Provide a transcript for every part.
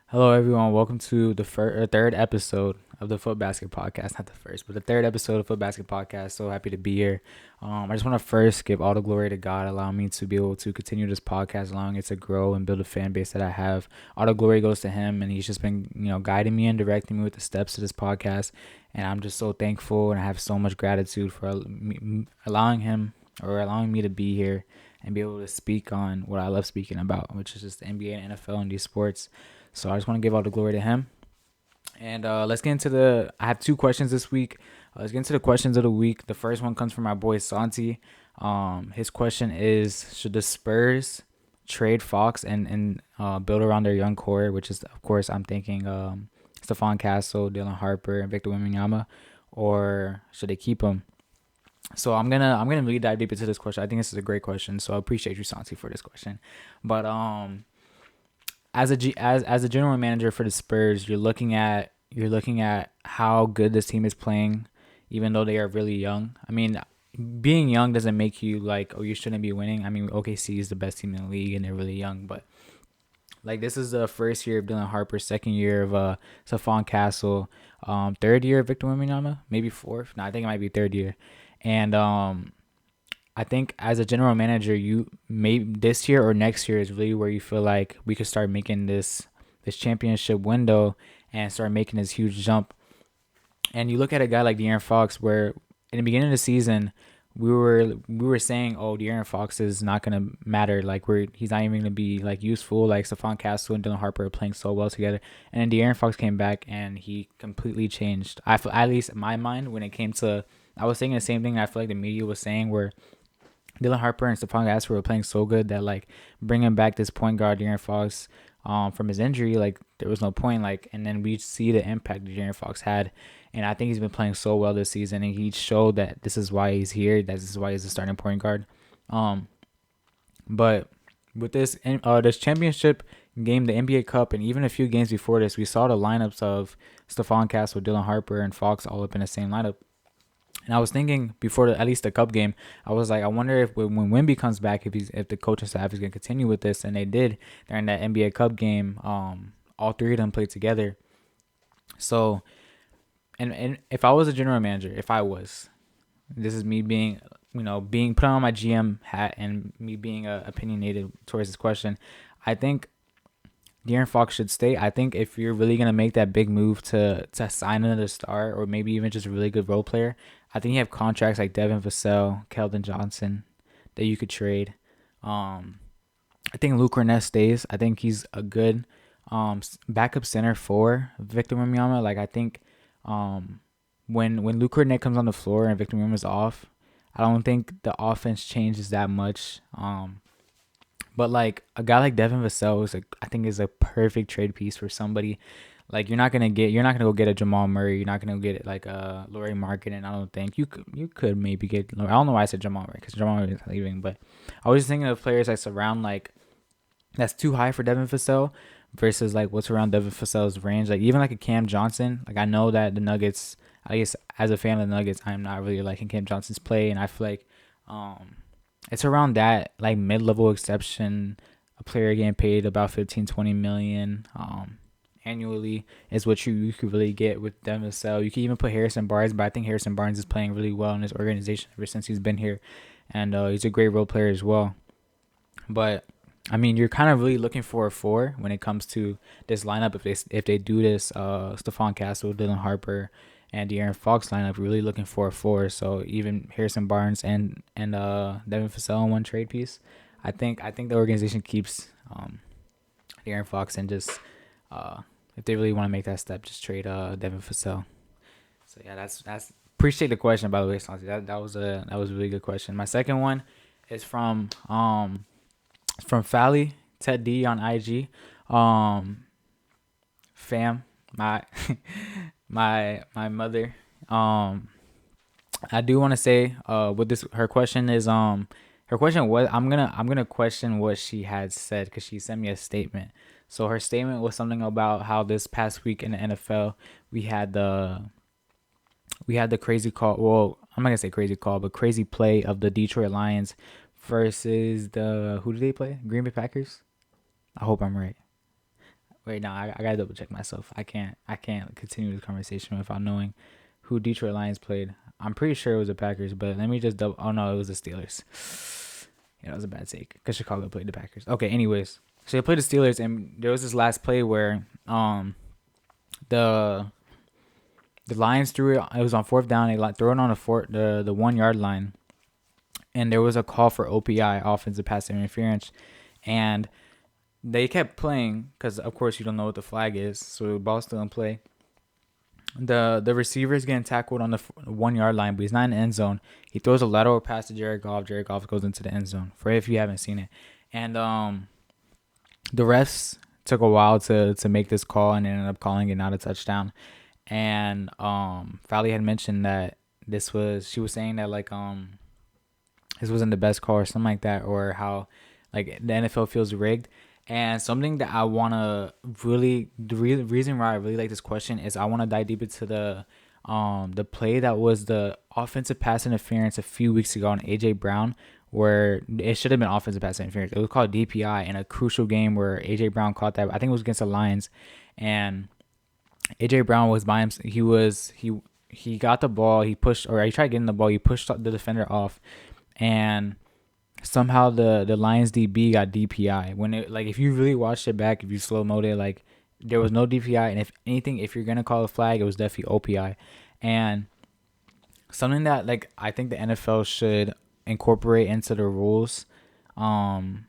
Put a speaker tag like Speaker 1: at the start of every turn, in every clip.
Speaker 1: Hello, everyone. Welcome to the third episode of the Foot Basket Podcast. Not the first, but the third episode of Foot Basket Podcast. So happy to be here. I just want to first give all the glory to God, allowing me to be able to continue this podcast, allowing it to grow and build a fan base that I have. All the glory goes to Him, and He's just been, guiding me and directing me with the steps to this podcast. And I'm just so thankful, and I have so much gratitude for allowing Him or allowing me to be here and be able to speak on what I love speaking about, which is just the NBA and NFL and these sports. So I just want to give all the glory to Him. And let's get into I have two questions this week. Let's get into the questions of the week. The first one comes from my boy Santi. His question is: should the Spurs trade Fox and build around their young core, which is, of course, I'm thinking Stephon Castle, Dylan Harper, and Victor Wembanyama, or should they keep him? So I'm gonna really dive deep into this question. I think this is a great question. So I appreciate you, Santi, for this question. But as a general manager for the Spurs, you're looking at how good this team is playing, even though they are really young. I mean, being young doesn't make you like, oh, you shouldn't be winning. I mean, OKC is the best team in the league and they're really young, but like this is the first year of Dylan Harper, second year of Stephon Castle, third year of Victor Wembanyama, maybe fourth. No, I think it might be third year, and I think as a general manager, you may this year or next year is really where you feel like we could start making this championship window and start making this huge jump. And you look at a guy like De'Aaron Fox, where in the beginning of the season, we were saying, oh, De'Aaron Fox is not gonna matter. Like he's not even gonna be like useful. Like Stephon Castle and Dylan Harper are playing so well together. And then De'Aaron Fox came back and he completely changed. I feel, at least in my mind, when it came to, I was saying the same thing. I feel like the media was saying where Dylan Harper and Stephon Castle were playing so good that like bringing back this point guard De'Aaron Fox from his injury, like there was no point. Like, and then we see the impact that De'Aaron Fox had, and I think he's been playing so well this season, and he showed that this is why he's here. That this is why he's the starting point guard. Um, but with this championship game, the NBA Cup, and even a few games before this, we saw the lineups of Stephon Castle, Dylan Harper, and Fox all up in the same lineup. And I was thinking before at least the Cup game, I was like, I wonder if when Wemby comes back, if the coaching staff is gonna continue with this, and they did during that NBA Cup game. All three of them played together. So, and if I was a general manager, if I was, this is me being, being put on my GM hat and me being opinionated towards this question. I think De'Aaron Fox should stay. I think if you're really gonna make that big move to sign another star or maybe even just a really good role player, I think you have contracts like Devin Vassell, Keldon Johnson that you could trade. I think Luke Cornett stays. I think he's a good backup center for Victor Wembanyama. Like I think when Luke Cornett comes on the floor and Victor Wembanyama's off, I don't think the offense changes that much. But like a guy like Devin Vassell I think is a perfect trade piece for somebody. Like you're not gonna go get a Jamal Murray. You're not gonna get like a Laurie Marketing. I don't think you could maybe get. I don't know why I said Jamal Murray because Jamal Murray is leaving. But I was just thinking of players that surround like that's too high for Devin Vassell versus like what's around Devin Vassell's range. Like even like a Cam Johnson. Like I know that the Nuggets. I guess as a fan of the Nuggets, I'm not really liking Cam Johnson's play, and I feel like um it's around that like mid-level exception. A player getting paid about 15-20 million annually is what you could really get with them to sell. You can even put Harrison Barnes, but I think Harrison Barnes is playing really well in this organization ever since he's been here, and he's a great role player as well. But I mean, you're kind of really looking for a four when it comes to this lineup. If they do this, Stephon Castle, Dylan Harper, and De'Aaron Fox lineup, really looking for a four. So even Harrison Barnes and Devin Vassell in one trade piece, I think the organization keeps De'Aaron Fox and just uh, if they really want to make that step, just trade Devin Vassell. So yeah, that's appreciate the question, by the way, Santi. That was a really good question. My second one is from Fally Ted D on IG. Um, fam, my my mother. I do want to say with this her question is her question was I'm gonna question what she had said because she sent me a statement. So her statement was something about how this past week in the NFL we had the we had the crazy call. Well, I'm not gonna say crazy call, but crazy play of the Detroit Lions versus the who did they play? Green Bay Packers. I hope I'm right. Wait, no, I gotta double check myself. I can't continue this conversation without knowing who Detroit Lions played. I'm pretty sure it was the Packers, but let me just double. Oh no, it was the Steelers. Yeah, that was a bad take because Chicago played the Packers. Okay, anyways, so they played the Steelers, and there was this last play where the Lions threw it. It was on fourth down. They threw it on the 1 yard line, and there was a call for OPI, offensive pass interference, and they kept playing because of course you don't know what the flag is, so the ball's still in play. The receiver is getting tackled on the 1 yard line, but he's not in the end zone. He throws a lateral pass to Jared Goff. Jared Goff goes into the end zone. For if you haven't seen it, and the refs took a while to make this call and ended up calling it not a touchdown. And Fally had mentioned that she was saying that like this wasn't the best call or something like that, or how like the NFL feels rigged. And something that I want to the reason why I really like this question is I want to dive deep into the play that was the offensive pass interference a few weeks ago on AJ Brown, where it should have been offensive pass interference. It was called DPI in a crucial game where AJ Brown caught that. I think it was against the Lions, and AJ Brown was by him. He got the ball. He tried getting the ball. He pushed the defender off, and somehow the Lions DB got DPI. When it like if you really watched it back, if you slow mode it, like there was no DPI, and if anything, if you're gonna call a flag, it was definitely OPI. And something that like I think the NFL should incorporate into the rules, and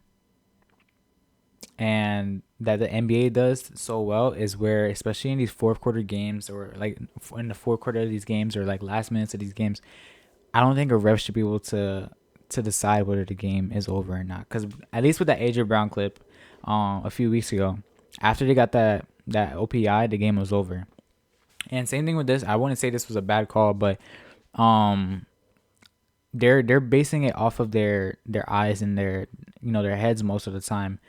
Speaker 1: that the NBA does so well is where, especially in these fourth quarter games, or like in the fourth quarter of these games, or like last minutes of these games, I don't think a ref should be able to decide whether the game is over or not. Because at least with that AJ Brown clip, a few weeks ago, after they got that OPI, the game was over. And same thing with this. I wouldn't say this was a bad call, but they're basing it off of their eyes and their heads most of the time.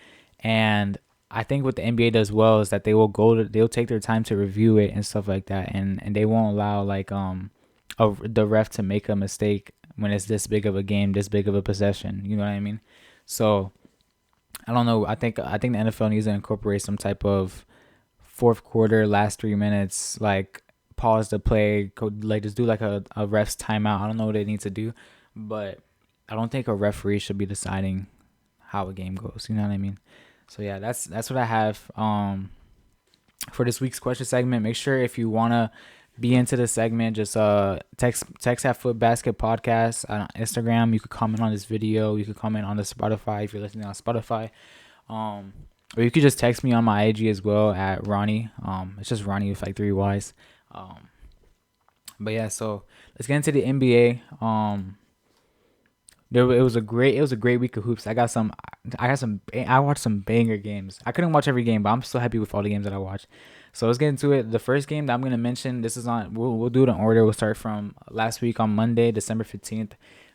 Speaker 1: And I think what the NBA does well is that they'll take their time to review it and stuff like that, and they won't allow like the ref to make a mistake when it's this big of a game, this big of a possession. You know what I mean? So I don't know. I think the NFL needs to incorporate some type of fourth quarter, last 3 minutes, like pause the play, like just do like a ref's timeout. I don't know what they need to do, but I don't think a referee should be deciding how a game goes. You know what I mean? So yeah, that's what I have for this week's question segment. Make sure if you wanna be into the segment, just text at Foot Basket Podcast on Instagram. You could comment on this video. You could comment on the Spotify if you're listening on Spotify. Or you could just text me on my IG as well at Ronnie. It's just Ronnie with like 3 Y's. But yeah, so let's get into the NBA. It was a great week of hoops. I watched some banger games. I couldn't watch every game, but I'm still happy with all the games that I watched. So let's get into it. The first game that I'm gonna mention, this is on. We'll do it in order. We'll start from last week on Monday, December 15th.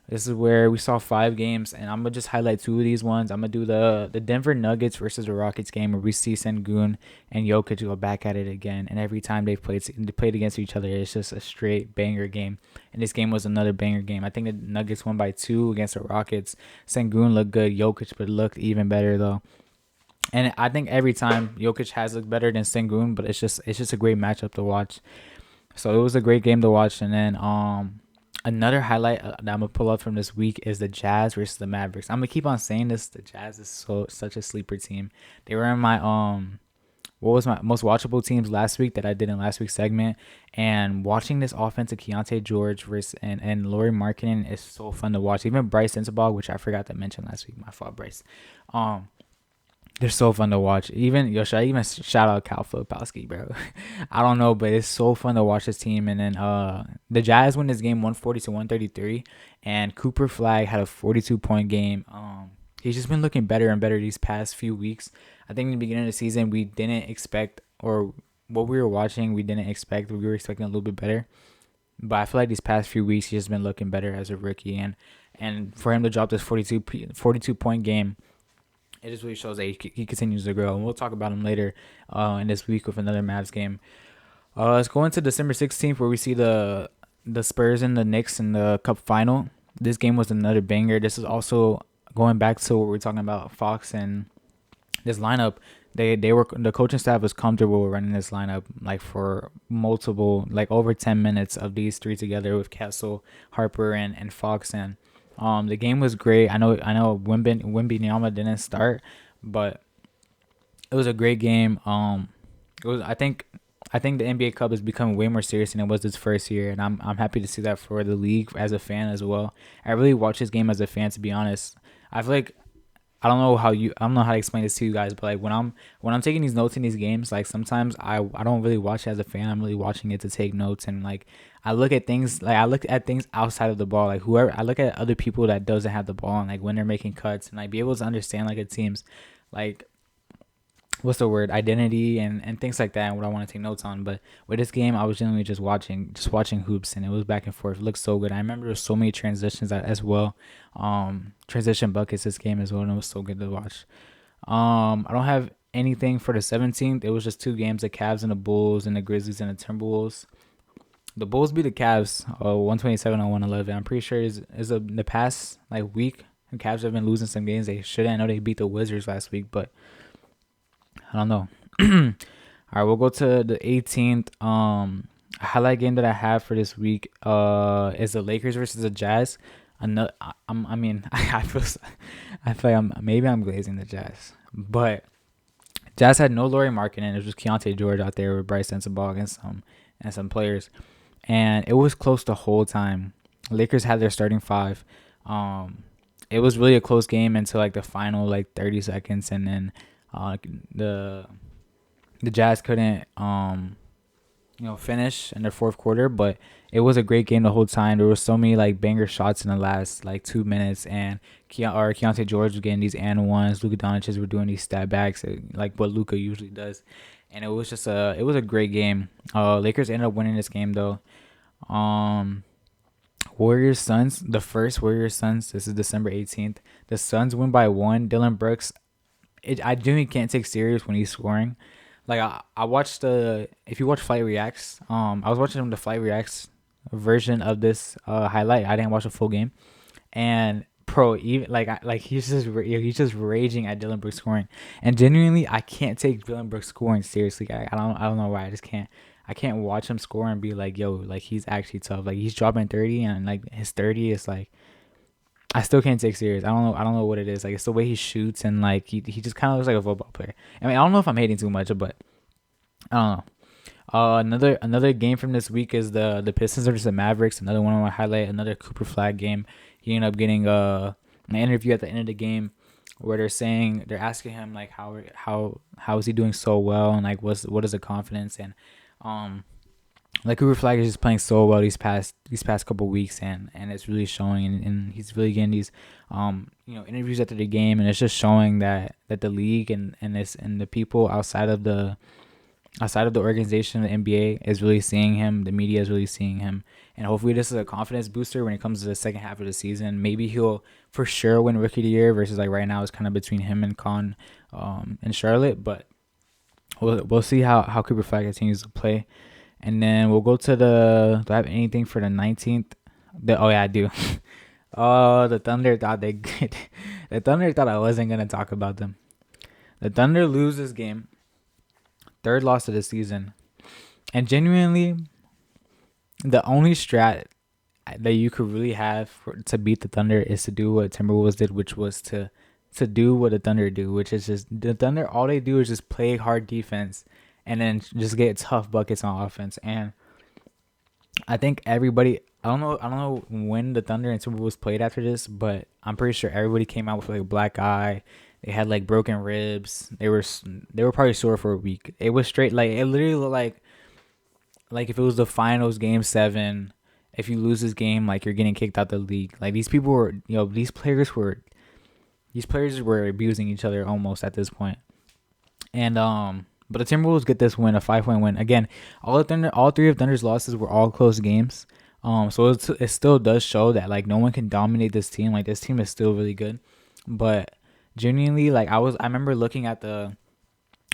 Speaker 1: This is where we saw 5 games, and I'm gonna just highlight 2 of these ones. I'm gonna do the Denver Nuggets versus the Rockets game, where we see Sengun and Jokic go back at it again. And every time they played against each other, it's just a straight banger game. And this game was another banger game. I think the Nuggets won by 2 against the Rockets. Sengun looked good. Jokic but looked even better though. And I think every time Jokic has looked better than Sengun, but it's just a great matchup to watch. So it was a great game to watch. And then another highlight that I'm gonna pull up from this week is the Jazz versus the Mavericks. I'm gonna keep on saying this. The Jazz is such a sleeper team. They were in my what was my most watchable teams last week that I did in last week's segment. And watching this offense of Keontae George versus and Lauri Markkanen is so fun to watch. Even Bryce Sensabaugh, which I forgot to mention last week. My fault, Bryce. They're so fun to watch. Should I even shout out Cal Filipowski, bro? I don't know, but it's so fun to watch this team. And then the Jazz win this game 140-133, and Cooper Flag had a 42-point game. He's just been looking better and better these past few weeks. I think in the beginning of the season we didn't expect, or what we were watching we didn't expect. We were expecting a little bit better, but I feel like these past few weeks he's just been looking better as a rookie. And for him to drop this 42-point game, it just really shows that he continues to grow. And we'll talk about him later in this week with another Mavs game. Let's go into December 16th, where we see the Spurs and the Knicks in the Cup final. This game was another banger. This is also going back to what we were talking about, Fox and this lineup. They were the coaching staff was comfortable with running this lineup like for multiple like over 10 minutes of these three together with Castle, Harper, and Fox. And the game was great. I know Wimby didn't start, but it was a great game. It was I think the NBA Cup is becoming way more serious than it was its first year, and I'm happy to see that for the league as a fan as well. I really watch this game as a fan, to be honest. I feel like I don't know how to explain this to you guys, but like when I'm taking these notes in these games, like sometimes I don't really watch it as a fan. I'm really watching it to take notes, and like I look at things outside of the ball, like whoever I look at other people that doesn't have the ball and like when they're making cuts and like be able to understand like a team's like what's the word identity and things like that and what I want to take notes on. But with this game, I was generally just watching hoops, and it was back and forth. It looked so good. I remember there was so many transitions as well, transition buckets this game as well, and it was so good to watch. I don't have anything for the 17th. It was just two games: the Cavs and the Bulls, and the Grizzlies and the Timberwolves. The Bulls beat the Cavs 127 on 111. I'm pretty sure is the past like week. The Cavs have been losing some games they shouldn't. I know they beat the Wizards last week, but I don't know. All right, we'll go to the 18th. A highlight game that I have for this week is the Lakers versus the Jazz. Another, I mean, I feel like I'm glazing the Jazz, but Jazz had no Laurie Markkinen. It was just Keontae George out there with Bryce Sensabaugh and some players, and it was close the whole time. Lakers had their starting five. Um, it was really a close game until like the final like 30 seconds, and then uh, the the Jazz couldn't finish in the fourth quarter, but it was a great game the whole time. There was so many like banger shots in the last like 2 minutes, and Keontae George was getting these and ones. Luka Doncic were doing these stat backs like what Luka usually does, and it was a great game. Lakers ended up winning this game though. Um, Warriors Suns, the first Warriors Suns. This is December 18th. The Suns win by one. Dylan Brooks, I genuinely can't take serious when he's scoring. Like I watched the if you watch Flight Reacts, I was watching the Flight Reacts version of this highlight. I didn't watch the full game, and pro even like he's just raging at Dylan Brooks scoring, and genuinely I can't take Dylan Brooks scoring seriously. I don't know why. I can't watch him score and be like, yo, like he's actually tough. Like he's dropping 30, and like his 30 is like I still can't take serious. I don't know what it is. Like it's the way he shoots, and like he just kind of looks like a football player. I mean, I don't know if I'm hating too much, but I don't know. Another game from this week is the Pistons versus the Mavericks. Another one I want to highlight. Another Cooper Flag game. He ended up getting an interview at the end of the game where they're asking him like how is he doing so well, and like what is the confidence, and um like Cooper Flag is just playing so well these past couple weeks, and it's really showing, and he's really getting these interviews after the game, and it's just showing that the league and the people outside of the organization, the NBA is really seeing him, the media is really seeing him, and hopefully this is a confidence booster when it comes to the second half of the season. Maybe he'll for sure win Rookie of the Year versus like right now it's kind of between him and Con and Charlotte, but we'll see how Cooper Flag continues to play. And then we'll go to do I have anything for the 19th? Oh yeah, I do. Oh, the Thunder thought they the Thunder thought I wasn't gonna talk about them. The Thunder lose this game, third loss of the season, and genuinely, the only strat that you could really have to beat the Thunder is to do what Timberwolves did, which was to do what the Thunder do, which is just the Thunder. All they do is just play hard defense, and then just get tough buckets on offense. And I think everybody. I don't know when the Thunder and Timberwolves played after this, but I'm pretty sure everybody came out with like a black eye. They had like broken ribs. They were probably sore for a week. It was straight like it literally looked like if it was the finals game 7, if you lose this game, like you're getting kicked out the league. Like these people were, these players were abusing each other almost at this point. And but the Timberwolves get this win, a 5-point win. Again, all three of Thunder's losses were all close games. So it still does show that like no one can dominate this team. Like this team is still really good, but genuinely, like I remember looking at the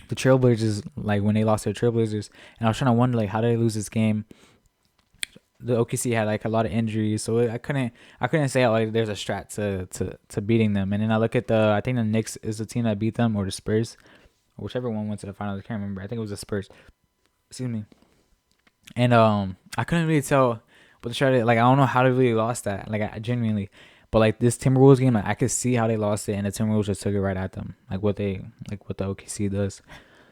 Speaker 1: Trailblazers, like when they lost their Trailblazers, and I was trying to wonder like how did they lose this game. The OKC had like a lot of injuries, so I couldn't say like there's a strat to beating them. And then I look at I think the Knicks is the team that beat them, or the Spurs, whichever one went to the finals. I can't remember. I think it was the Spurs. Excuse me. And I couldn't really tell what the strategy. Like I don't know how they really lost that. Like I genuinely, but like this Timberwolves game, like I could see how they lost it, and the Timberwolves just took it right at them. Like what the OKC does.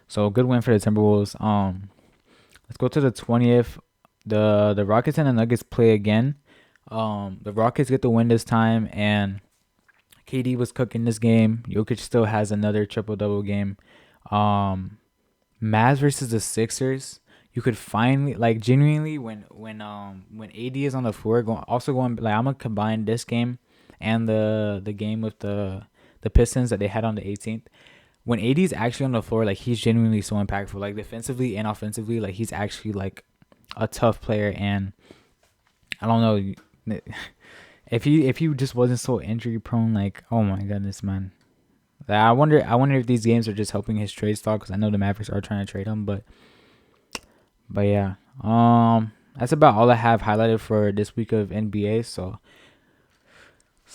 Speaker 1: So good win for the Timberwolves. Let's go to the 20th. The Rockets and the Nuggets play again. The Rockets get the win this time, and KD was cooking this game. Jokic still has another triple double game. Mavs versus the Sixers. You could finally like genuinely when AD is on the floor going like I'm gonna combine this game and the game with the Pistons that they had on the 18th. When AD is actually on the floor, like he's genuinely so impactful, like defensively and offensively. Like he's actually like a tough player, and I don't know if he just wasn't so injury prone. Like oh my goodness, man. I wonder if these games are just helping his trade stock because I know the Mavericks are trying to trade him, but yeah, that's about all I have highlighted for this week of NBA. So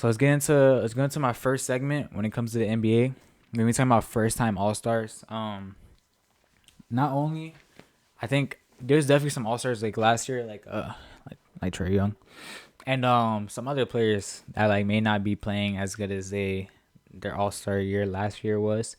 Speaker 1: let's get into my first segment when it comes to the NBA. We're gonna be talking about first time All Stars. Not only I think there's definitely some All Stars like last year, like Trae Young, and some other players that like may not be playing as good as their All Star year last year was.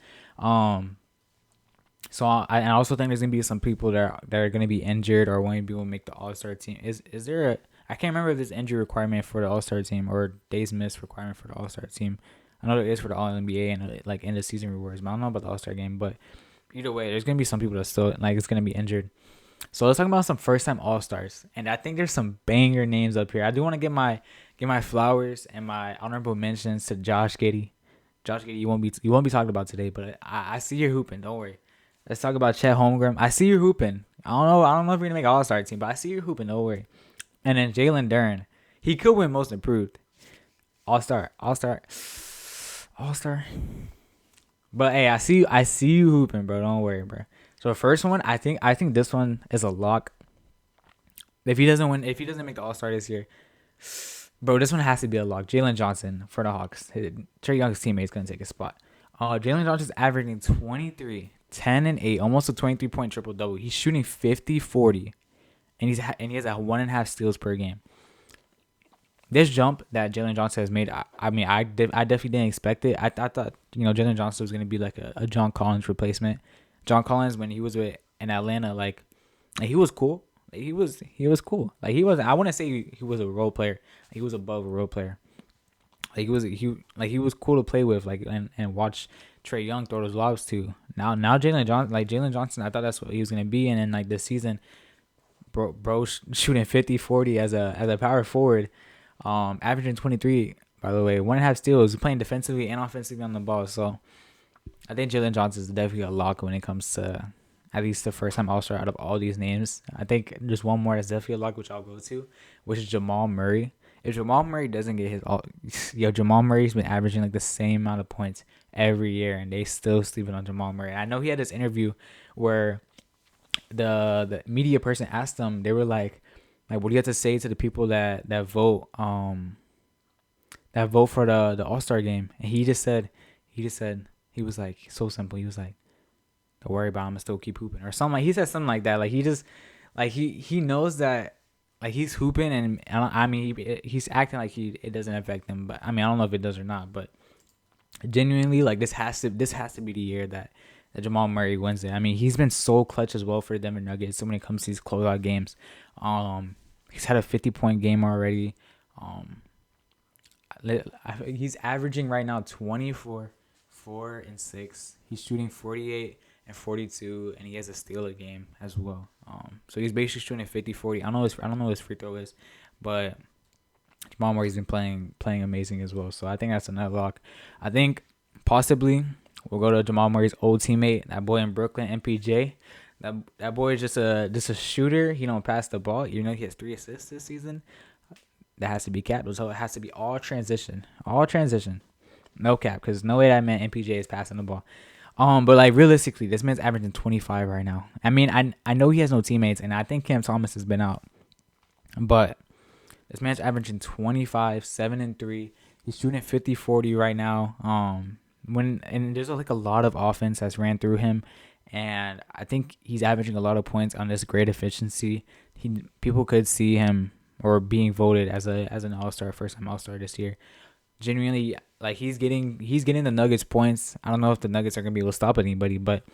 Speaker 1: So I also think there's gonna be some people that are gonna be injured or won't be able to make the All Star team. Is there a I can't remember if there's injury requirement for the All Star team or days missed requirement for the All Star team. I know there is for the All NBA and like end of season rewards, but I don't know about the All Star game. But either way, there's gonna be some people that still like it's gonna be injured. So let's talk about some first time All Stars, and I think there's some banger names up here. I do want to get my flowers and my honorable mentions to Josh Giddey. Josh Giddey, you won't be talked about today, but I see you're hooping. Don't worry. Let's talk about Chet Holmgren. I see you hooping. I don't know if you're gonna make All Star team, but I see you hooping. Don't worry. And then Jalen Duren, he could win Most Improved, All Star. But hey, I see you hooping, bro. Don't worry, bro. So the first one, I think this one is a lock. If he doesn't make the All Star this year, bro, this one has to be a lock. Jalen Johnson for the Hawks. Trae Young's teammate is gonna take a spot. Jalen Johnson's averaging 23, 10 and 8, almost a 23-point triple double. He's shooting 50, 40, and he has a 1.5 steals per game. This jump that Jalen Johnson has made, I definitely didn't expect it. I thought Jalen Johnson was gonna be like a John Collins replacement. John Collins when he was in Atlanta, like he was cool. He was cool. Like he wasn't. I wouldn't say he was a role player. He was above a role player. Like he was cool to play with. Like and watch Trae Young throw those lobs to. Now Jalen Johnson, I thought that's what he was gonna be. And then like this season, bro shooting 50, 40 as a power forward, averaging 23. By the way, 1.5 steals, playing defensively and offensively on the ball. So I think Jalen Johnson is definitely a lock when it comes to at least the first time All-Star out of all these names. I think there's one more that's definitely a lock, which I'll go to, which is Jamal Murray. If Jamal Murray doesn't get his Jamal Murray's been averaging like the same amount of points every year, and they still sleeping on Jamal Murray. I know he had this interview where the media person asked him, they were like, what do you have to say to the people that vote for the All-Star game? And he just said he was like so simple. He was like, don't worry about him, I still keep hooping or something. Like he said something like that. Like he just like he knows that like he's hooping, and I mean he's acting like it doesn't affect him. But I mean I don't know if it does or not. But genuinely, like this has to be the year that Jamal Murray wins it. I mean he's been so clutch as well for the Denver Nuggets. So when it comes to these closeout games, he's had a 50-point game already. He's averaging right now 24, 4 and 6. He's shooting 48 and 42, and he has a steal a game as well. So he's basically shooting 50, 40. I don't know what his free throw is, but Jamal Murray's been playing amazing as well. So I think that's another lock. I think possibly we'll go to Jamal Murray's old teammate, that boy in Brooklyn, MPJ. That boy is just a shooter. He don't pass the ball. He has 3 assists this season. That has to be capped. So it has to be all transition. No cap, because no way that man MPJ is passing the ball. But like realistically, this man's averaging 25 right now. I mean, I know he has no teammates, and I think Cam Thomas has been out. But this man's averaging 25, 7 and 3. He's shooting 50, 40 right now. And there's like a lot of offense that's ran through him, and I think he's averaging a lot of points on this great efficiency. People could see him or being voted as an All Star, first time All Star this year. Genuinely, like he's getting the Nuggets points. I don't know if the Nuggets are gonna be able to stop anybody, but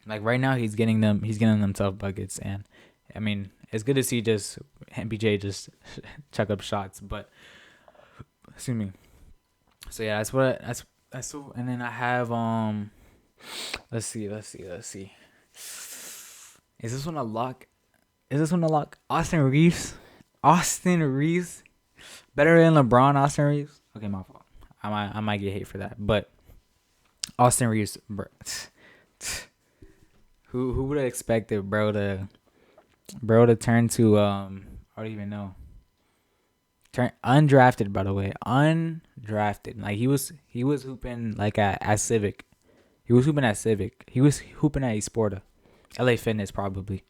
Speaker 1: like right now he's getting them tough buckets, and I mean it's good to see just MPJ just chuck up shots, but excuse me. So yeah, that's so. And then I have let's see. Is this one a lock? Is this one a lock? Austin Reeves. Austin Reeves better than LeBron. Austin Reeves. Okay, my fault. I might get hate for that, but Austin Reeves, bro, who would have expected bro to turn to I don't even know, turn undrafted, by the way, undrafted. Like he was hooping like at Civic. He was hooping at Civic. He was hooping at Esporta, LA Fitness probably.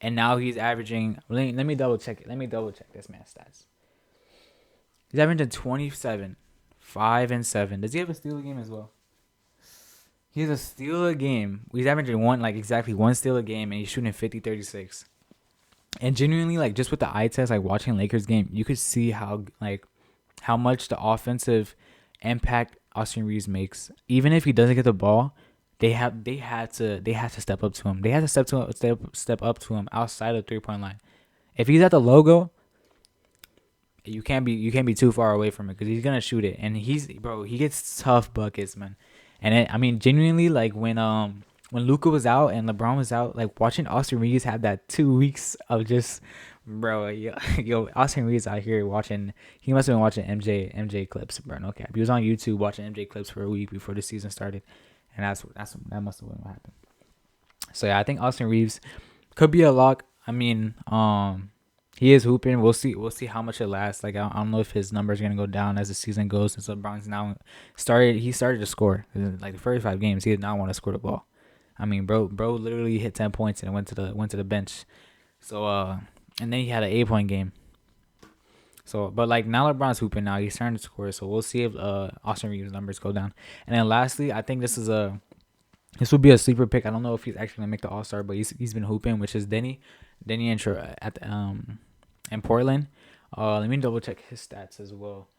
Speaker 1: And now he's averaging. Let me double check it. Let me double check this man's stats. He's averaging 27, 5 and 7. Does he have a steal a game as well? He has a steal a game. He's averaging exactly one steal a game, and he's shooting 50-36. And genuinely, like just with the eye test, like watching Lakers game, you could see how much the offensive impact Austin Reeves makes. Even if he doesn't get the ball, they had to step up to him. They had to step up to him outside of 3 point line. If he's at the logo, you can't be too far away from it because he's gonna shoot it. And he gets tough buckets, man. And I mean, genuinely, like when Luka was out and LeBron was out, like watching Austin Reeves have that 2 weeks of just, bro, yo, Austin Reeves out here watching. He must have been watching MJ clips, bro. No cap. He was on YouTube watching MJ clips for a week before the season started, and that must have been what happened. So yeah, I think Austin Reeves could be a lock. I mean, he is hooping. We'll see how much it lasts. Like I don't know if his numbers are gonna go down as the season goes. Since LeBron's now started, he started to score. Like the first 5 games, he did not want to score the ball. I mean, bro, literally hit 10 points and went to the bench. So and then he had an 8 point game. So, but like now LeBron's hooping now. He's starting to score. So we'll see if Austin Reeves' numbers go down. And then lastly, I think this would be a sleeper pick. I don't know if he's actually gonna make the All Star, but he's been hooping, which is Denny in Portland. Let me double check his stats as well.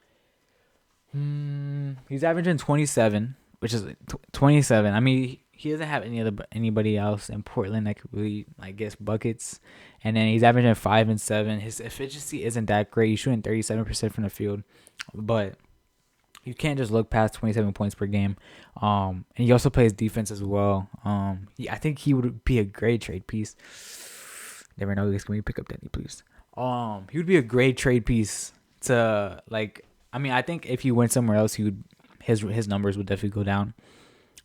Speaker 1: He's averaging 27, which is 27. I mean, he doesn't have anybody else in Portland that could really like get buckets. And then he's averaging 5 and 7. His efficiency isn't that great. He's shooting 37% from the field, but you can't just look past 27 points per game. And he also plays defense as well. I think he would be a great trade piece. Never know. Can we pick up Denny, please? He would be a great trade piece to like. I mean, I think if he went somewhere else, his numbers would definitely go down.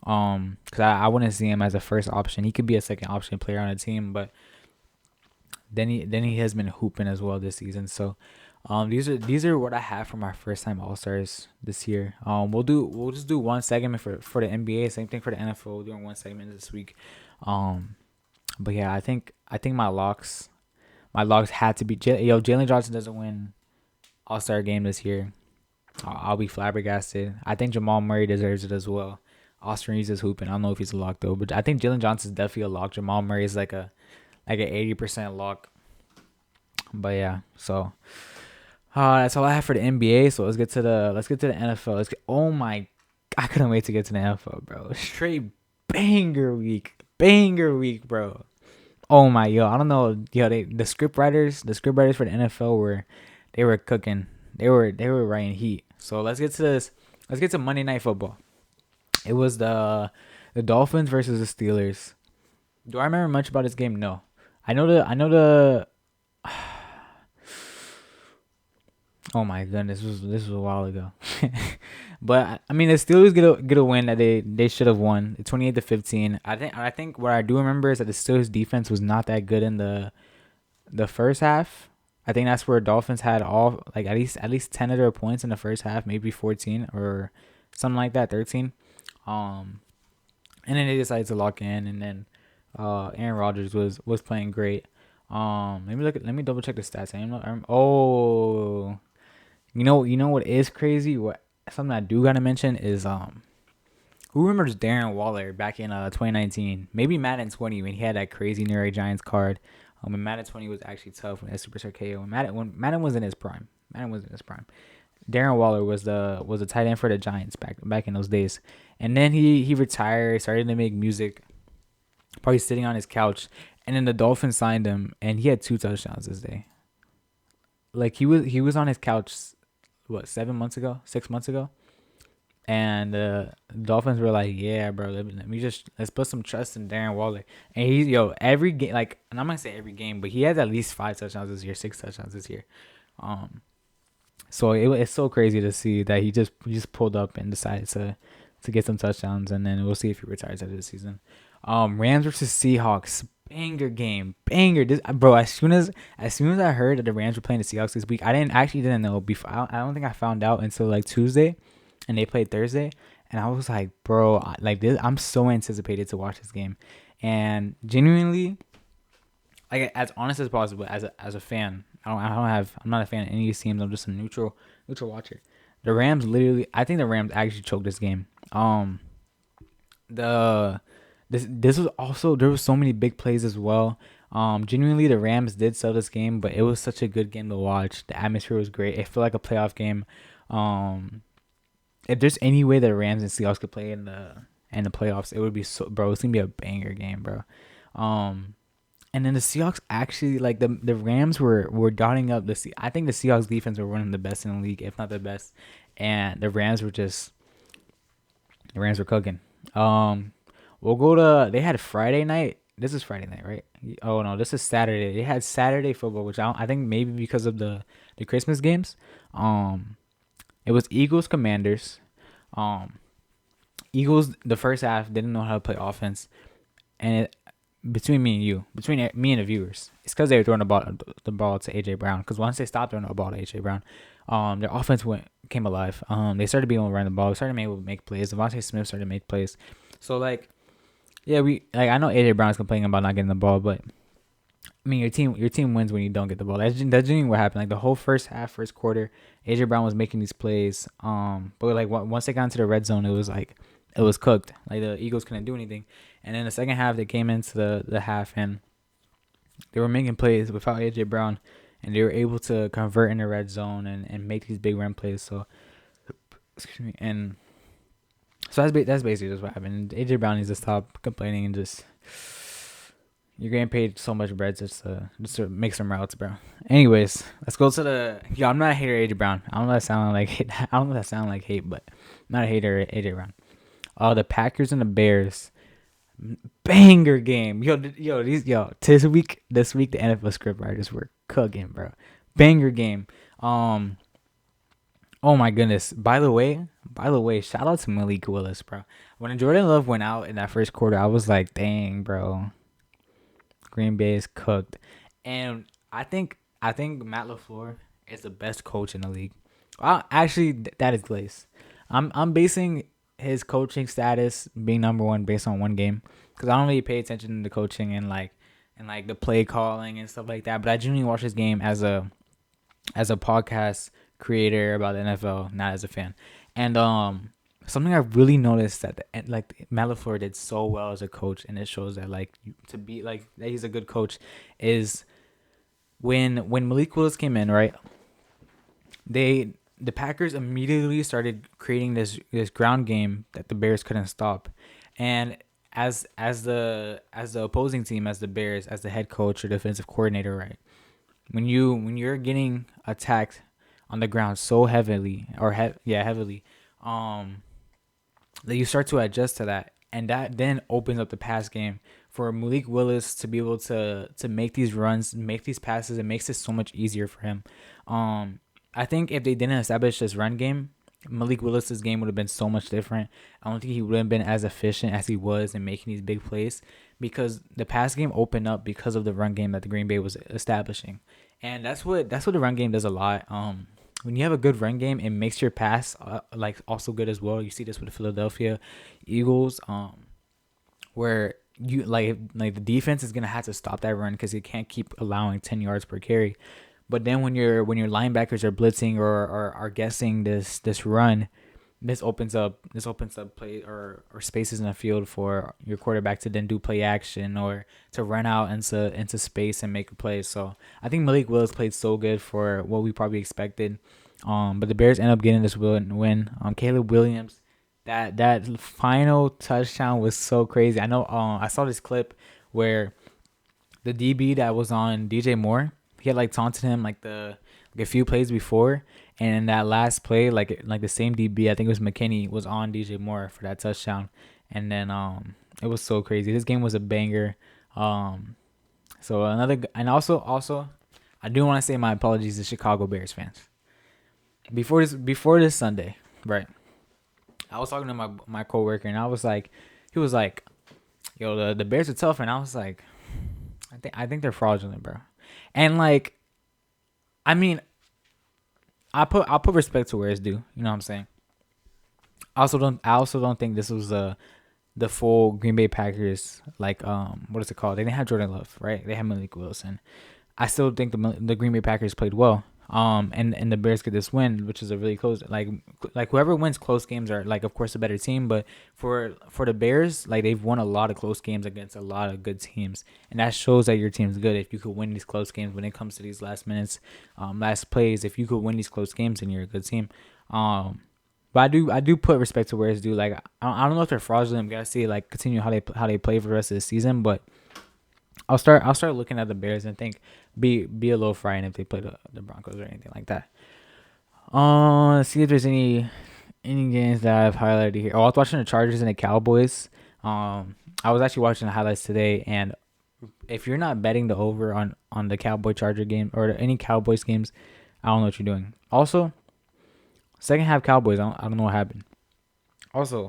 Speaker 1: Cause I wouldn't see him as a first option. He could be a second option player on a team, but then he has been hooping as well this season. So, these are what I have for my first time All Stars this year. We'll just do one segment for the NBA. Same thing for the NFL. We're doing one segment this week. But yeah, I think my locks had to be Jalen Johnson doesn't win All Star game this year. I'll be flabbergasted. I think Jamal Murray deserves it as well. Austin Reeves is hooping. I don't know if he's a lock though, but I think Jalen Johnson is definitely a lock. Jamal Murray is like an 80% lock. But yeah, so that's all I have for the NBA. So let's get to the NFL. Oh my, I couldn't wait to get to the NFL, bro. Straight banger week, bro. Oh my, I don't know, the script writers for the NFL were cooking. They were writing heat. So let's get to this. Let's get to Monday Night Football. It was the Dolphins versus the Steelers. Do I remember much about this game? No. I know the. Oh my goodness, this was a while ago. But I mean, the Steelers get a win that they should have won, 28-15. I think what I do remember is that the Steelers defense was not that good in the first half. I think that's where Dolphins had all like at least 10 of their points in the first half, maybe 14 or something like that, 13. And then they decided to lock in, and then Aaron Rodgers was playing great. Let me double check the stats. You know what is crazy? What something I do gotta mention is who remembers Darren Waller back in 2019? Maybe Madden 20 when he had that crazy New York Giants card. When Madden 20 was actually tough when Superstar KO. When Madden was in his prime. Madden was in his prime. Darren Waller was the tight end for the Giants back in those days. And then he retired, started to make music, probably sitting on his couch. And then the Dolphins signed him, and he had 2 touchdowns this day. Like he was on his couch, what 7 months ago, 6 months ago, and the Dolphins were like, yeah, bro, let's put some trust in Darren Waller. And he's every game, like, and I'm not gonna say every game, but he has at least 5 touchdowns this year, 6 touchdowns this year. Um, so it's so crazy to see that he just pulled up and decided to get some touchdowns, and then we'll see if he retires after the season. Rams versus Seahawks, banger game, banger. This, bro, as soon as I heard that the Rams were playing the Seahawks this week, I didn't know before. I don't think I found out until like Tuesday, and they played Thursday, and I was like, bro, like this, I'm so anticipated to watch this game, and genuinely, like as honest as possible, as a fan, I'm not a fan of any of these teams. I'm just a neutral watcher. The Rams literally, I think the Rams actually choked this game. The this was also, there was so many big plays as well. Genuinely the Rams did sell this game, but it was such a good game to watch. The atmosphere was great. It felt like a playoff game. If there's any way that the Rams and Seahawks could play in the playoffs, it would be so, bro. It's gonna be a banger game, bro. And then the Seahawks actually, like, the Rams were dotting up I think the Seahawks defense were one of the best in the league, if not the best, and the Rams were cooking. We'll go to, they had Friday night. This is Friday night, right? Oh no, this is Saturday. They had Saturday football, which I think maybe because of the Christmas games. It was Eagles Commanders. Um, Eagles the first half didn't know how to play offense, and between me and the viewers, it's because they were throwing the ball to AJ Brown. Because once they stopped throwing the ball to AJ Brown, their offense came alive. They started being able to run the ball. They started being able to make plays. Devontae Smith started to make plays. So like, yeah, I know AJ Brown's complaining about not getting the ball, but I mean, your team wins when you don't get the ball. That's genuinely what happened. Like the whole first half, first quarter, AJ Brown was making these plays. But like once they got into the red zone, it was cooked. Like the Eagles couldn't do anything. And then the second half, they came into the half and they were making plays without AJ Brown, and they were able to convert in the red zone and make these big run plays. So, excuse me, and so that's basically just what happened. AJ Brown needs to stop complaining and just, you're getting paid so much bread just to make some routes, bro. Anyways, let's go to I'm not a hater of AJ Brown. I don't know if that sound like hate. I don't know if that sound like hate, but I'm not a hater of AJ Brown. The Packers and the Bears, banger game. This week the NFL script writers were cooking, bro. Banger game. Oh my goodness. By the way, shout out to Malik Willis, bro. When Jordan Love went out in that first quarter, I was like, dang, bro. Green Bay is cooked. And I think Matt LaFleur is the best coach in the league. Actually, that is Glaze. I'm basing his coaching status being number one based on one game, because I don't really pay attention to the coaching and the play calling and stuff like that. But I genuinely watch this game as a podcast creator about the NFL, not as a fan. And something I really noticed that Matt LaFleur did so well as a coach, and it shows that to be that he's a good coach, is when Malik Willis came in, right? The Packers immediately started creating this ground game that the Bears couldn't stop, and as the opposing team, as the Bears, as the head coach or defensive coordinator, right? When you're getting attacked on the ground so heavily, heavily, that you start to adjust to that, and that then opens up the pass game for Malik Willis to be able to make these runs, make these passes. It makes it so much easier for him. I think if they didn't establish this run game, Malik Willis's game would have been so much different. I don't think he would have been as efficient as he was in making these big plays, because the pass game opened up because of the run game that the Green Bay was establishing, and that's what the run game does a lot. When you have a good run game, it makes your pass also good as well. You see this with the Philadelphia Eagles, where you the defense is gonna have to stop that run because you can't keep allowing 10 yards per carry. But then when your linebackers are blitzing or are guessing this run, this opens up play or spaces in the field for your quarterback to then do play action or to run out into space and make a play. So I think Malik Willis played so good for what we probably expected. But the Bears end up getting this win. Caleb Williams, that final touchdown was so crazy. I know. I saw this clip where the DB that was on DJ Moore, he had like taunted him like a few plays before, and in that last play, like the same DB, I think it was McKinney, was on DJ Moore for that touchdown, and then it was so crazy. This game was a banger. Um, so and also, I do want to say my apologies to Chicago Bears fans. Before this Sunday, right? I was talking to my coworker, and he was like, "Yo, the Bears are tough," and I was like, I think they're fraudulent, bro. And like, I mean, I'll put respect to where it's due. You know what I'm saying? I also don't think this was the full Green Bay Packers, like, what is it called? They didn't have Jordan Love, right? They had Malik Wilson. I still think the Green Bay Packers played well. And the Bears get this win, which is a really close, like whoever wins close games are, like, of course, a better team. But for the Bears, like, they've won a lot of close games against a lot of good teams, and that shows that your team's good if you could win these close games when it comes to these last minutes, last plays. If you could win these close games, then you're a good team. But I do put respect to where it's due. Like, I don't know if they're fraudulent. We gotta see, like, continue how they play for the rest of the season. But I'll start looking at the Bears and think be a little frightened if they play the Broncos or anything like that. Let's see if there's any games that I've highlighted here. Oh, I was watching the Chargers and the Cowboys. I was actually watching the highlights today, and if you're not betting the over on the Cowboy Charger game or any Cowboys games, I don't know what you're doing. Also, second half Cowboys, I don't know what happened. Also,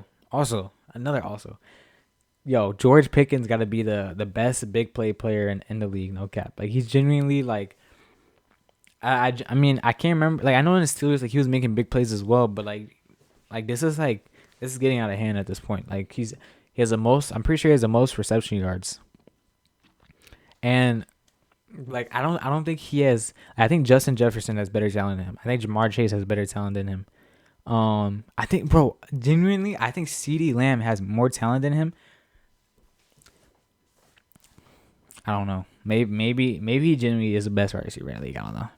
Speaker 1: yo, George Pickens got to be the best big play player in the league, no cap. Like, he's genuinely, like, I mean, I can't remember. Like, I know in the Steelers, like, he was making big plays as well, but this is getting out of hand at this point. Like, he has the most. I'm pretty sure he has the most reception yards, and like, I don't think he has. I think Justin Jefferson has better talent than him. I think Jamar Chase has better talent than him. I think, bro, genuinely, I think CeeDee Lamb has more talent than him. I don't know. Maybe he genuinely is the best wide receiver in the league. I don't know.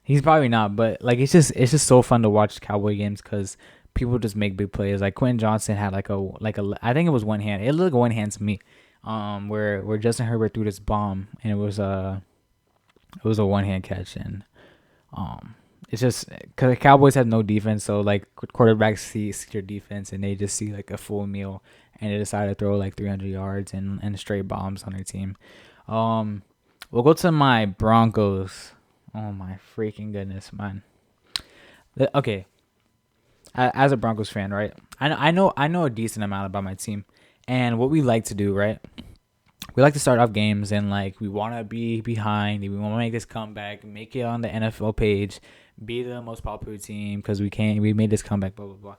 Speaker 1: He's probably not, but like, it's just so fun to watch Cowboy games because people just make big plays. Like, Quentin Johnson had like a I think it was one hand. It looked like one hand to me. Where Justin Herbert threw this bomb, and it was a one hand catch. And it's just because the Cowboys have no defense, so like, quarterbacks see your defense and they just see like a full meal, and they decide to throw like 300 yards and straight bombs on their team. Um, we'll go to my Broncos. Oh my freaking goodness, man. Okay, as a Broncos fan, right? I know a decent amount about my team, and what we like to do, right? We like to start off games and, like, we want to be behind. We want to make this comeback, make it on the NFL page, be the most popular team because we made this comeback, blah blah blah.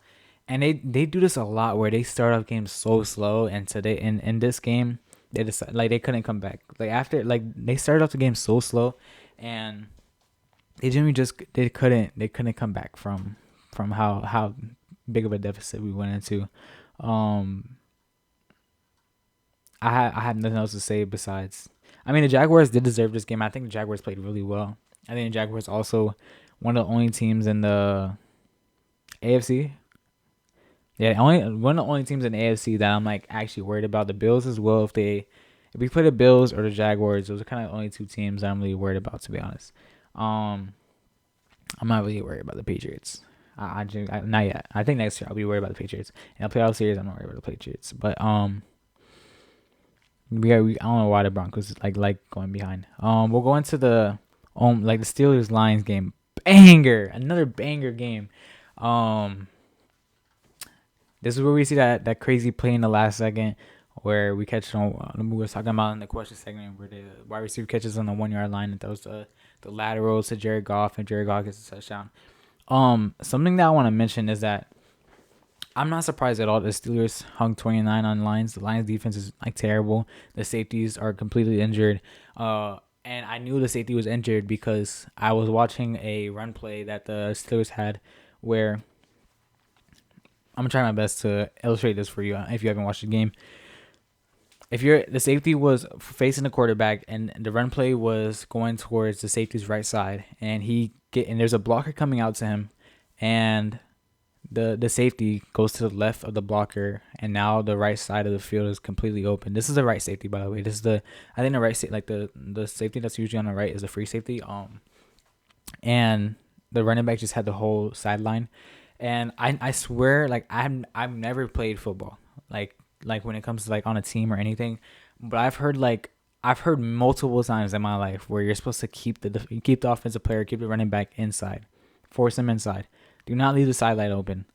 Speaker 1: And they do this a lot where they start off games so slow, and today in this game they just, like, they couldn't come back. Like, after, like, they started off the game so slow, and they couldn't come back from how big of a deficit we went into. Um, I have nothing else to say besides. I mean, the Jaguars did deserve this game. I think the Jaguars played really well. I think the Jaguars also one of the only teams in the AFC. Yeah, only one of the only teams in the AFC that I'm, like, actually worried about. The Bills as well. If we play the Bills or the Jaguars, those are kind of the only two teams I'm really worried about, to be honest. Um, I'm not really worried about the Patriots. Not yet. I think next year I'll be worried about the Patriots. In the playoff series, I'm not worried about the Patriots. But I don't know why the Broncos like going behind. We'll go into the like the Steelers Lions game. Another banger game. Um, this is where we see that crazy play in the last second where we catch on. We were talking about in the question segment where the wide receiver catches on the 1 yard line and throws the laterals to Jared Goff, and Jared Goff gets a touchdown. Something that I want to mention is that I'm not surprised at all the Steelers hung 29 on Lions. The Lions defense is, like, terrible. The safeties are completely injured. And I knew the safety was injured because I was watching a run play that the Steelers had where I'm gonna try my best to illustrate this for you if you haven't watched the game. If you're the safety was facing the quarterback and the run play was going towards the safety's right side, and there's a blocker coming out to him, and the safety goes to the left of the blocker, and now the right side of the field is completely open. This is the right safety, by the way. This is the I think the right like the safety that's usually on the right is the free safety. And the running back just had the whole sideline, and I swear like I've never played football like when it comes to like on a team or anything, but I've heard multiple times in my life where you're supposed to keep the offensive player, keep the running back inside, force him inside. Do not leave the sideline open.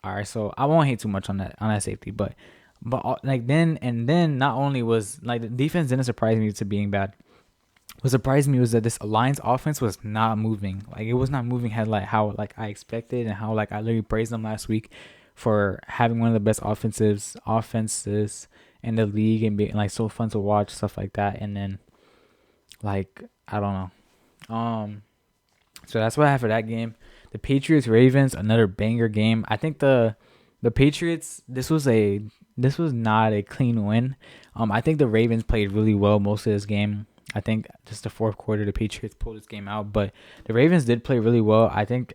Speaker 1: All right, so I won't hate too much on that safety, but like then not only was like the defense didn't surprise me to being bad. What surprised me was that this Lions offense was not moving. Like it was not moving head like how like I expected, and how like I literally praised them last week for having one of the best offenses in the league and being like so fun to watch, stuff like that. And then like I don't know. So that's what I have for that game. The Patriots Ravens, another banger game. I think the Patriots, this was not a clean win. I think the Ravens played really well most of this game. I think just the fourth quarter, the Patriots pulled this game out, but the Ravens did play really well. I think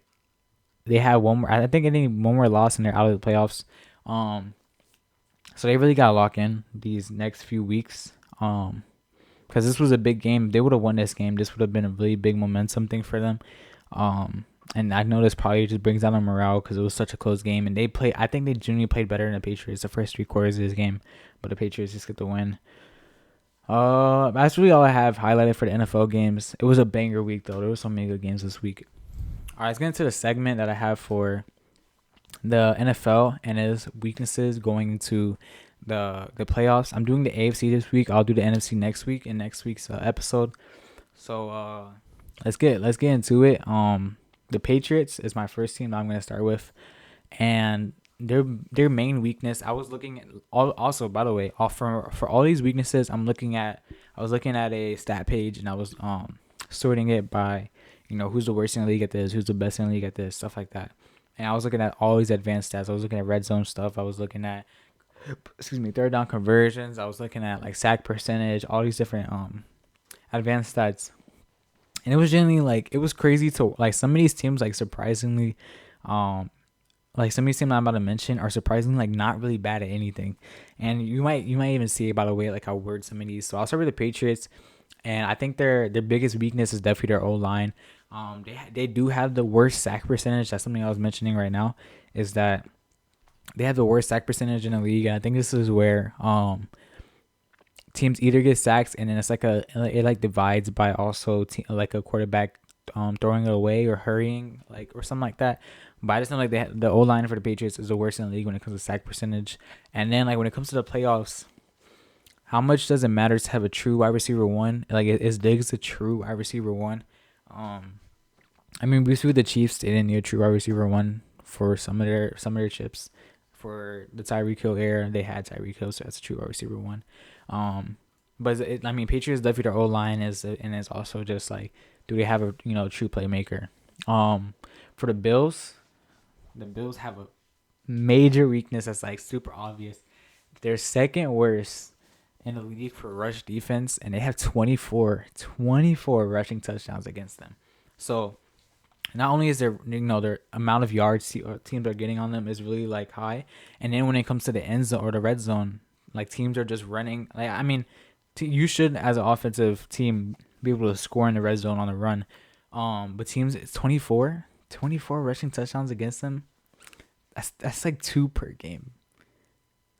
Speaker 1: they had one more. I think they need one more loss and they're out of the playoffs. So they really got to lock in these next few weeks. Because this was a big game. They would have won this game. This would have been a really big momentum thing for them. And I know this probably just brings down their morale because it was such a close game. And I think they genuinely played better than the Patriots the first 3 quarters of this game, but the Patriots just get the win. That's really all I have highlighted for the NFL games. It was a banger week though. There were so many good games this week. All right, let's get into the segment that I have for the NFL and its weaknesses going into the playoffs. I'm doing the AFC this week. I'll do the NFC next week in next week's episode. So let's get into it. The Patriots is my first team that I'm gonna start with, and their main weakness. I was looking at also by the way, for all these weaknesses, I was looking at a stat page and I was sorting it by who's the worst in the league at this, who's the best in the league at this, stuff like that. And I was looking at all these advanced stats. I was looking at red zone stuff. I was looking at third down conversions. I was looking at like sack percentage, all these different advanced stats. And it was generally like it was crazy to like some of these teams like surprisingly like some of these teams I'm about to mention are surprisingly like not really bad at anything. And you might even see it by the way like I word some of these. So I'll start with the Patriots, and I think their biggest weakness is definitely their O-line. They do have the worst sack percentage. That's something I was mentioning right now, is that they have the worst sack percentage in the league. And I think this is where teams either get sacks and then it divides by also like a quarterback throwing it away or hurrying or something like that. But I just know like the O line for the Patriots is the worst in the league when it comes to sack percentage. And then like when it comes to the playoffs, how much does it matter to have a true wide receiver one? Like is Diggs a true wide receiver one? I mean we see the Chiefs they didn't need a true wide receiver one for some of their chips. For the Tyreek Hill era, they had Tyreek Hill, so that's a true wide receiver one. But Patriots definitely their O line is also just like, do they have a true playmaker? For the Bills have a major weakness that's like super obvious. They're second worst in the league for rush defense, and they have 24 rushing touchdowns against them. So not only is their amount of yards teams are getting on them is really like high, and then when it comes to the end zone or the red zone, like teams are just running. Like you should as an offensive team be able to score in the red zone on the run. But teams it's 24 rushing touchdowns against them. That's like 2 per game,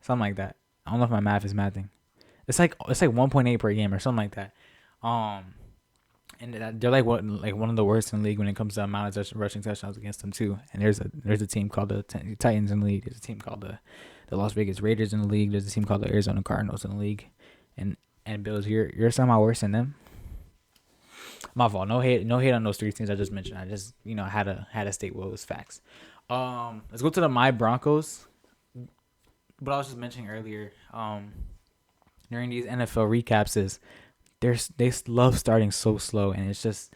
Speaker 1: something like that. I don't know if my math is mathing. It's like 1.8 per game or something like that. And they're like one of the worst in the league when it comes to the amount of rushing touchdowns against them too. And there's a team called the Titans in the league. There's a team called the Las Vegas Raiders in the league. There's a team called the Arizona Cardinals in the league. And Bills, you're somehow worse than them. My fault. No hate on those 3 teams I just mentioned. I just had to state what was facts. Let's go to my Broncos. What I was just mentioning earlier, during these NFL recaps is they love starting so slow, and it's just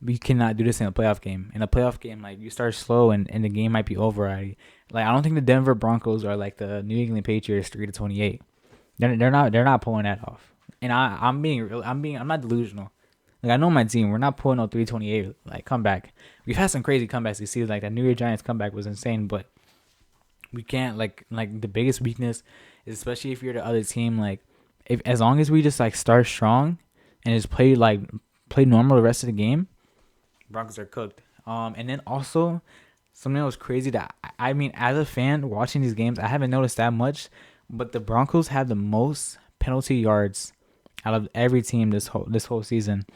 Speaker 1: we cannot do this in a playoff game. In a playoff game, like you start slow and the game might be over already. Like I don't think the Denver Broncos are like the New England Patriots 3-28. They're not pulling that off. And I'm being real. I'm not delusional. Like I know my team. We're not pulling no 328 like comeback. We've had some crazy comebacks this season. Like that New York Giants comeback was insane, but we can't like the biggest weakness is especially if you're the other team. Like if as long as we just like start strong and just play normal the rest of the game, Broncos are cooked. And then also something that was crazy that I mean, as a fan watching these games, I haven't noticed that much, but the Broncos had the most penalty yards out of every team this whole season.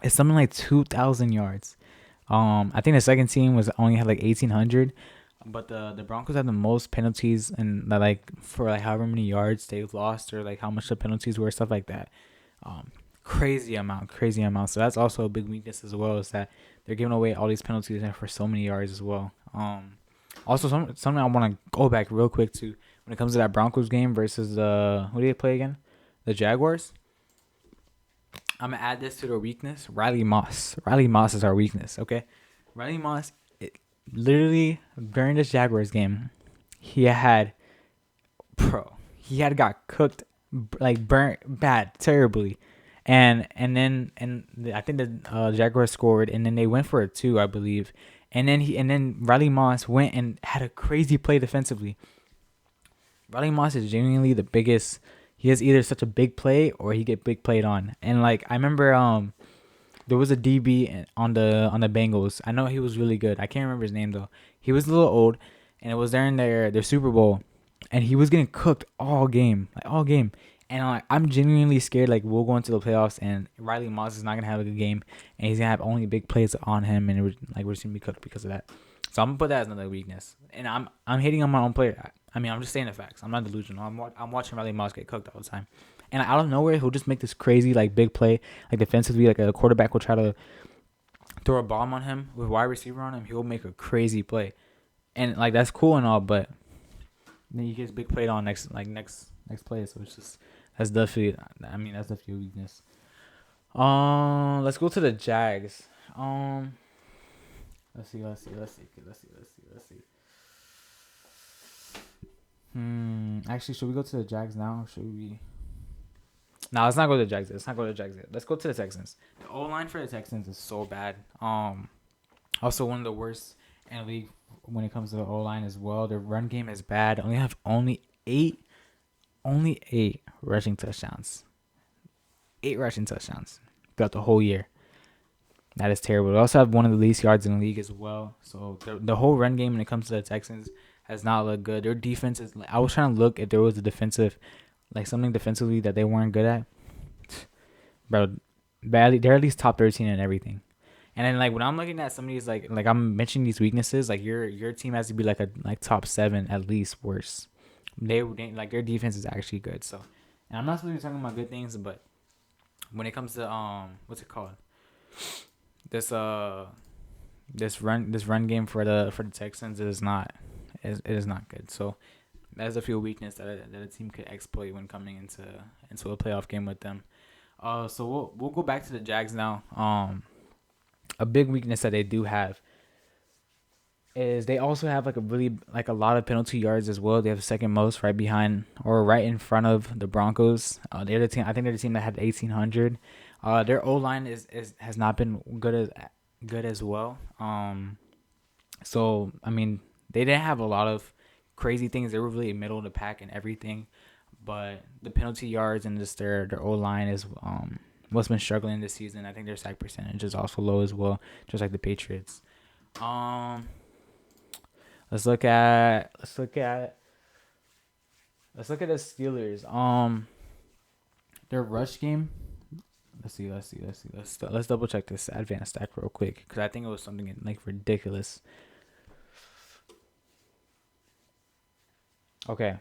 Speaker 1: It's something like 2,000 yards. I think the second team was only had like 1,800, but the Broncos had the most penalties and like for like however many yards they've lost or like how much the penalties were, stuff like that. Um, crazy amount, crazy amount. So that's also a big weakness as well, is that they're giving away all these penalties and for so many yards as well. Also something I want to go back real quick to when it comes to that Broncos game versus the who do they play again? The Jaguars. I'm gonna add this to their weakness. Riley Moss. Riley Moss is our weakness. Okay, Riley Moss. Literally during this Jaguars game, he had got cooked, like burnt bad, terribly, and I think the Jaguars scored, and then they went for a two, I believe, and then Riley Moss went and had a crazy play defensively. Riley Moss is genuinely the biggest. He has either such a big play or he get big played on, and like I remember there was a DB on the Bengals. I know he was really good. I can't remember his name though. He was a little old, and it was during their Super Bowl, and he was getting cooked all game, like all game. And I'm genuinely scared. Like we'll go into the playoffs, and Riley Moss is not gonna have a good game, and he's gonna have only big plays on him, and we're just gonna be cooked because of that. So I'm gonna put that as another weakness. And I'm hating on my own player. I mean, I'm just saying the facts. I'm not delusional. I'm watching Riley Moss get cooked all the time. And out of nowhere, he'll just make this crazy like big play, like defensively, like a quarterback will try to throw a bomb on him with wide receiver on him. He'll make a crazy play, and like that's cool and all, but then he gets big played on next play. So it's just that's definitely. I mean, that's definitely a weakness. Let's go to the Jags. Let's see. Actually, should we go to the Jags now, or should we? No, let's not go to the Jags. Yet. Let's go to the Texans. The O line for the Texans is so bad. Also one of the worst in the league when it comes to the O line as well. Their run game is bad. Only eight rushing touchdowns. 8 rushing touchdowns throughout the whole year. That is terrible. They also have one of the least yards in the league as well. So the whole run game when it comes to the Texans has not looked good. Their defense is. I was trying to look if there was a defensive, like something defensively that they weren't good at. Bro, badly they're at least top 13 in everything. And then like when I'm looking at some of these like I'm mentioning these weaknesses, like your team has to be like a like top 7 at least worse. They like their defense is actually good. So, and I'm not supposed to be talking about good things, but when it comes to what's it called? This run game for the Texans is not it is not good. So that's a few weakness that a team could exploit when coming into a playoff game with them. So we'll go back to the Jags now. A big weakness that they do have is they also have like a lot of penalty yards as well. They have the second most, right behind or right in front of the Broncos. They're the team. I think they're the team that had 1,800. Their O line has not been good as well. So I mean they didn't have a lot of crazy things. They were really middle of the pack and everything, but the penalty yards and just their O line is what's been struggling this season. I think their sack percentage is also low as well, just like the Patriots. Let's look at the Steelers. Their rush game. Let's double check this advanced stack real quick because I think it was something like ridiculous. Okay.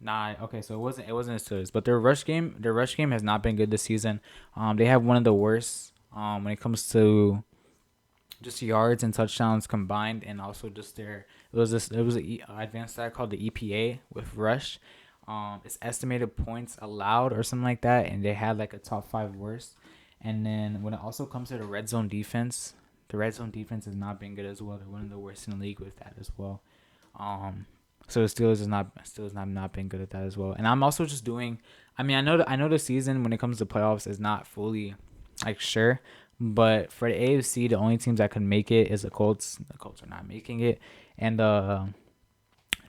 Speaker 1: Nah, okay, so it wasn't the Steelers, but their rush game has not been good this season. They have one of the worst when it comes to just yards and touchdowns combined, and also just it was an advanced stat called the EPA with rush. It's estimated points allowed or something like that, and they had like a top 5 worst. And then when it also comes to the red zone defense has not been good as well. They're one of the worst in the league with that as well. So the Steelers has not been good at that as well. And I'm also just doing. I mean, I know the season when it comes to playoffs is not fully like sure, but for the AFC, the only teams that could make it is the Colts. The Colts are not making it, and the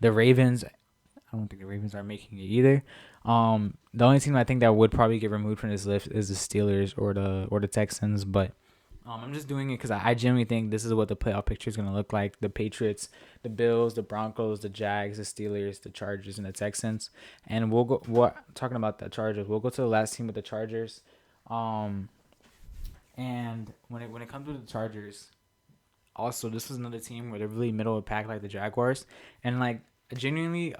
Speaker 1: Ravens. I don't think the Ravens are making it either. The only team I think that would probably get removed from this list is the Steelers or the Texans, but I'm just doing it because I genuinely think this is what the playoff picture is going to look like. The Patriots, the Bills, the Broncos, the Jags, the Steelers, the Chargers, and the Texans. And we'll go. Talking about the Chargers, we'll go to the last team with the Chargers. Um, and when it comes to the Chargers, also this was another team where they're really middle of the pack like the Jaguars, and like genuinely,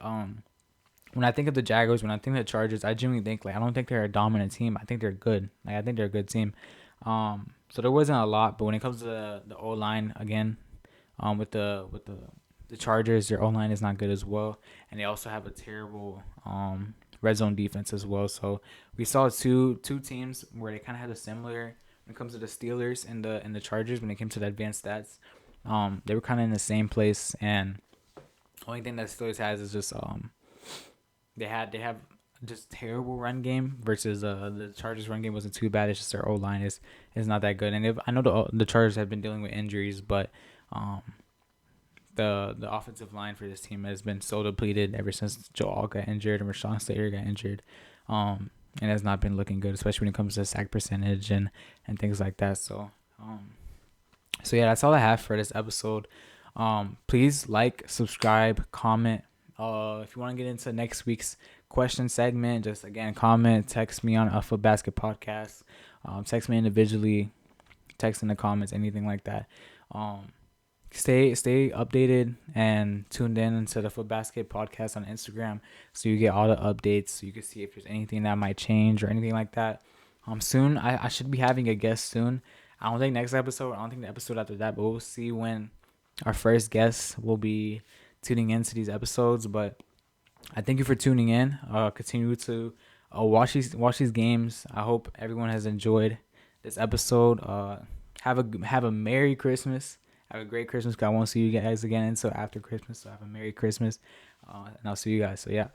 Speaker 1: when I think of the Jaguars, when I think of the Chargers, I genuinely think like I don't think they're a dominant team. I think they're good. Like I think they're a good team. So there wasn't a lot, but when it comes to the O line again, with the Chargers, their O line is not good as well, and they also have a terrible red zone defense as well. So we saw two teams where they kind of had a similar when it comes to the Steelers and the Chargers when it came to the advanced stats. They were kind of in the same place, and only thing that Steelers has is just they have just terrible run game versus the Chargers run game wasn't too bad. It's just their O line is not that good. And I know the Chargers have been dealing with injuries, but um the offensive line for this team has been so depleted ever since Joe Alt got injured and Rashawn Slater got injured. And has not been looking good, especially when it comes to sack percentage and things like that. So yeah, that's all I have for this episode. Please like, subscribe, comment. If you want to get into next week's question segment, just again comment, text me on Alpha Basket Podcast. Text me individually, text in the comments, anything like that. Stay updated and tuned in into the Foot Basket Podcast on Instagram, so you get all the updates. So you can see if there's anything that might change or anything like that. Soon I should be having a guest soon. I don't think next episode. I don't think the episode after that, but we'll see when our first guest will be tuning into these episodes. But I thank you for tuning in. Continue to watch these games. I hope everyone has enjoyed this episode. Have a Merry Christmas. Have a great Christmas. 'Cause I won't see you guys again until after Christmas. So have a Merry Christmas. And I'll see you guys. So yeah.